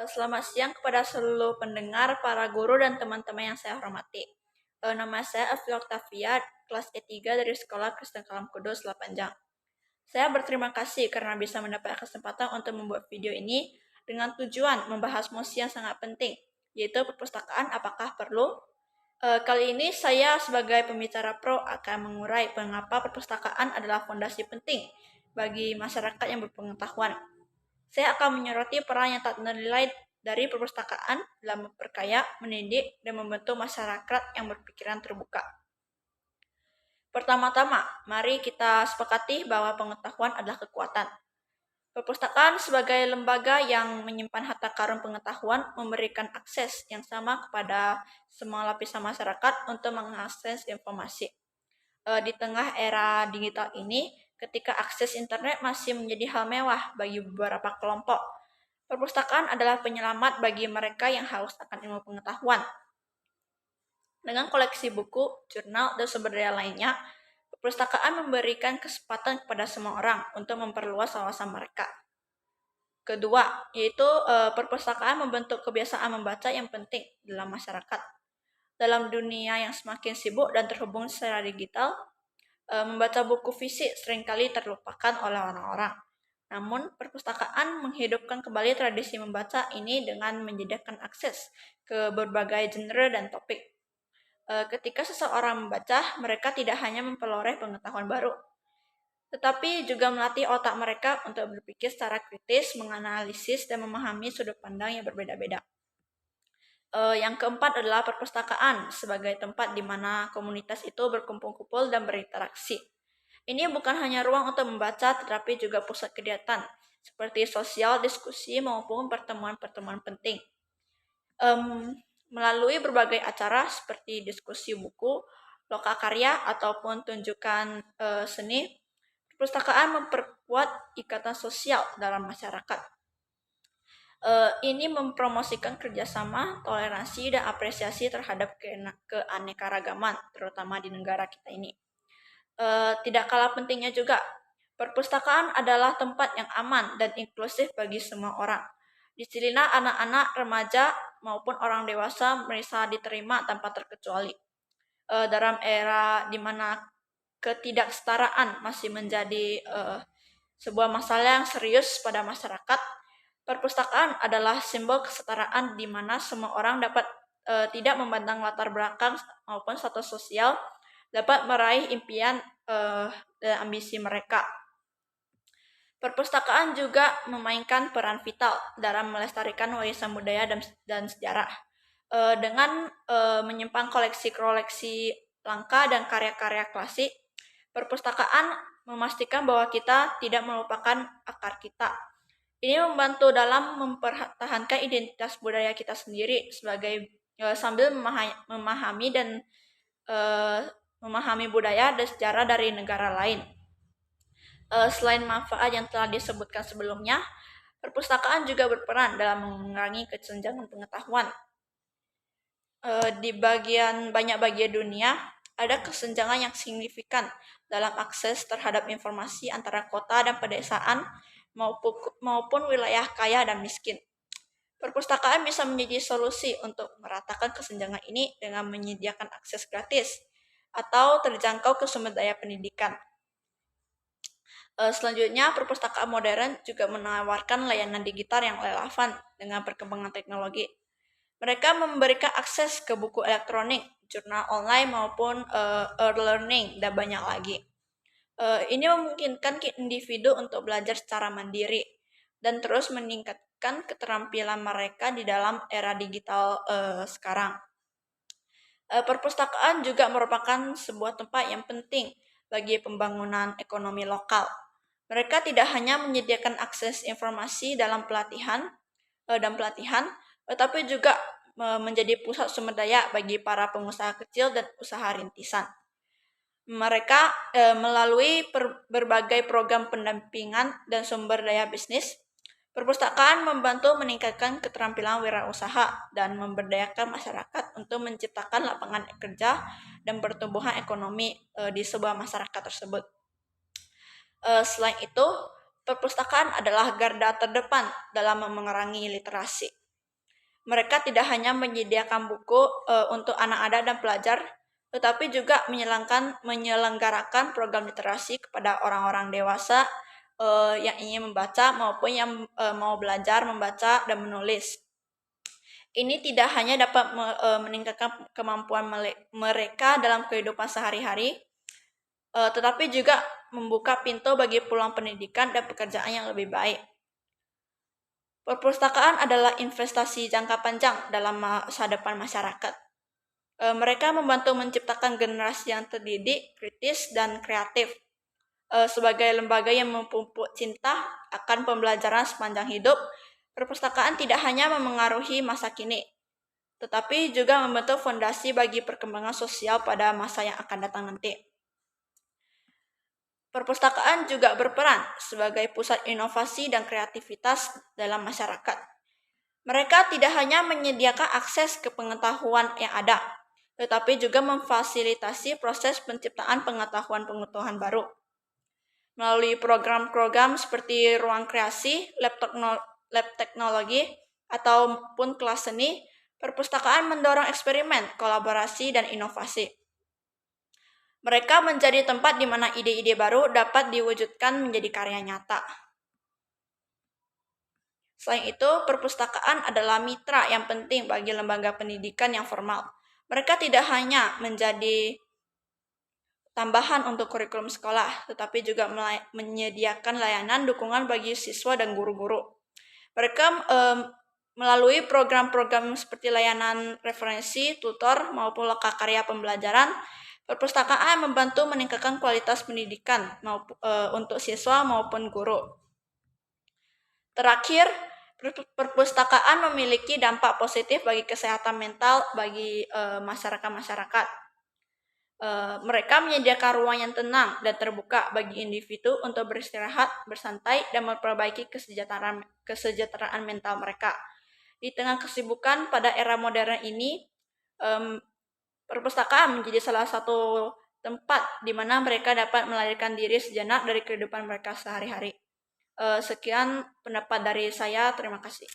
Selamat siang kepada seluruh pendengar, para guru, dan teman-teman yang saya hormati. Nama saya Afi Oktavia, kelas E3 dari Sekolah Kristen Kalam Kudus, Lapanjang. Saya berterima kasih karena bisa mendapat kesempatan untuk membuat video ini dengan tujuan membahas mosi yang sangat penting, yaitu perpustakaan apakah perlu. Kali ini saya sebagai pembicara pro akan mengurai mengapa perpustakaan adalah fondasi penting bagi masyarakat yang berpengetahuan. Saya akan menyoroti peran yang tak ternilai dari perpustakaan dalam memperkaya, mendidik, dan membentuk masyarakat yang berpikiran terbuka. Pertama-tama, mari kita sepakati bahwa pengetahuan adalah kekuatan. Perpustakaan sebagai lembaga yang menyimpan harta karun pengetahuan memberikan akses yang sama kepada semua lapisan masyarakat untuk mengakses informasi. Di tengah era digital ini, ketika akses internet masih menjadi hal mewah bagi beberapa kelompok, perpustakaan adalah penyelamat bagi mereka yang haus akan ilmu pengetahuan. Dengan koleksi buku, jurnal, dan sumber daya lainnya, perpustakaan memberikan kesempatan kepada semua orang untuk memperluas wawasan mereka. Kedua, yaitu perpustakaan membentuk kebiasaan membaca yang penting dalam masyarakat. Dalam dunia yang semakin sibuk dan terhubung secara digital, membaca buku fisik seringkali terlupakan oleh orang-orang. Namun, perpustakaan menghidupkan kembali tradisi membaca ini dengan menyediakan akses ke berbagai genre dan topik. Ketika seseorang membaca, mereka tidak hanya memperoleh pengetahuan baru, tetapi juga melatih otak mereka untuk berpikir secara kritis, menganalisis, dan memahami sudut pandang yang berbeda-beda. Yang keempat adalah perpustakaan sebagai tempat di mana komunitas itu berkumpul-kumpul dan berinteraksi. Ini bukan hanya ruang untuk membaca, tetapi juga pusat kegiatan, seperti sosial, diskusi, maupun pertemuan-pertemuan penting. Melalui berbagai acara seperti diskusi buku, lokakarya, ataupun tunjukkan seni, perpustakaan memperkuat ikatan sosial dalam masyarakat. Ini mempromosikan kerjasama, toleransi, dan apresiasi terhadap keanekaragaman, terutama di negara kita ini. Tidak kalah pentingnya juga, perpustakaan adalah tempat yang aman dan inklusif bagi semua orang. Disinilah anak-anak, remaja, maupun orang dewasa merasa diterima tanpa terkecuali. Dalam era di mana ketidaksetaraan masih menjadi sebuah masalah yang serius pada masyarakat, perpustakaan adalah simbol kesetaraan di mana semua orang dapat tidak memandang latar belakang maupun status sosial, dapat meraih impian dan ambisi mereka. Perpustakaan juga memainkan peran vital dalam melestarikan warisan budaya dan sejarah. Dengan menyimpan koleksi-koleksi langka dan karya-karya klasik, perpustakaan memastikan bahwa kita tidak melupakan akar kita. Ini membantu dalam mempertahankan identitas budaya kita sendiri sambil memahami dan memahami budaya dan sejarah dari negara lain. Selain manfaat yang telah disebutkan sebelumnya, perpustakaan juga berperan dalam mengurangi kesenjangan pengetahuan. Di banyak bagian dunia, ada kesenjangan yang signifikan dalam akses terhadap informasi antara kota dan pedesaan maupun wilayah kaya dan miskin. Perpustakaan bisa menjadi solusi untuk meratakan kesenjangan ini dengan menyediakan akses gratis atau terjangkau ke sumber daya pendidikan. Selanjutnya, perpustakaan modern juga menawarkan layanan digital yang relevan dengan perkembangan teknologi. Mereka memberikan akses ke buku elektronik, jurnal online maupun e-learning, dan banyak lagi. Ini memungkinkan individu untuk belajar secara mandiri dan terus meningkatkan keterampilan mereka di dalam era digital sekarang. Perpustakaan juga merupakan sebuah tempat yang penting bagi pembangunan ekonomi lokal. Mereka tidak hanya menyediakan akses informasi dalam pelatihan, tetapi juga menjadi pusat sumber daya bagi para pengusaha kecil dan usaha rintisan. Mereka melalui berbagai program pendampingan dan sumber daya bisnis, perpustakaan membantu meningkatkan keterampilan wirausaha dan memberdayakan masyarakat untuk menciptakan lapangan kerja dan pertumbuhan ekonomi di sebuah masyarakat tersebut. Selain itu, perpustakaan adalah garda terdepan dalam memerangi literasi. Mereka tidak hanya menyediakan buku untuk anak-anak dan pelajar, tetapi juga menyelenggarakan program literasi kepada orang-orang dewasa yang ingin membaca maupun yang mau belajar membaca dan menulis. Ini tidak hanya dapat meningkatkan kemampuan mereka dalam kehidupan sehari-hari, tetapi juga membuka pintu bagi peluang pendidikan dan pekerjaan yang lebih baik. Perpustakaan adalah investasi jangka panjang dalam masa depan masyarakat. Mereka membantu menciptakan generasi yang terdidik, kritis, dan kreatif. Sebagai lembaga yang memupuk cinta akan pembelajaran sepanjang hidup, perpustakaan tidak hanya memengaruhi masa kini, tetapi juga membentuk fondasi bagi perkembangan sosial pada masa yang akan datang nanti. Perpustakaan juga berperan sebagai pusat inovasi dan kreativitas dalam masyarakat. Mereka tidak hanya menyediakan akses ke pengetahuan yang ada, tetapi juga memfasilitasi proses penciptaan pengetahuan-pengetahuan baru. Melalui program-program seperti ruang kreasi, lab teknologi, ataupun kelas seni, perpustakaan mendorong eksperimen, kolaborasi, dan inovasi. Mereka menjadi tempat di mana ide-ide baru dapat diwujudkan menjadi karya nyata. Selain itu, perpustakaan adalah mitra yang penting bagi lembaga pendidikan yang formal. Mereka tidak hanya menjadi tambahan untuk kurikulum sekolah, tetapi juga menyediakan layanan dukungan bagi siswa dan guru-guru. Mereka melalui program-program seperti layanan referensi, tutor, maupun lokakarya pembelajaran, perpustakaan membantu meningkatkan kualitas pendidikan untuk siswa maupun guru. Terakhir, perpustakaan memiliki dampak positif bagi kesehatan mental bagi masyarakat-masyarakat. Mereka menyediakan ruang yang tenang dan terbuka bagi individu untuk beristirahat, bersantai, dan memperbaiki kesejahteraan mental mereka. Di tengah kesibukan pada era modern ini, perpustakaan menjadi salah satu tempat di mana mereka dapat melarikan diri sejenak dari kehidupan mereka sehari-hari. Sekian pendapat dari saya, terima kasih.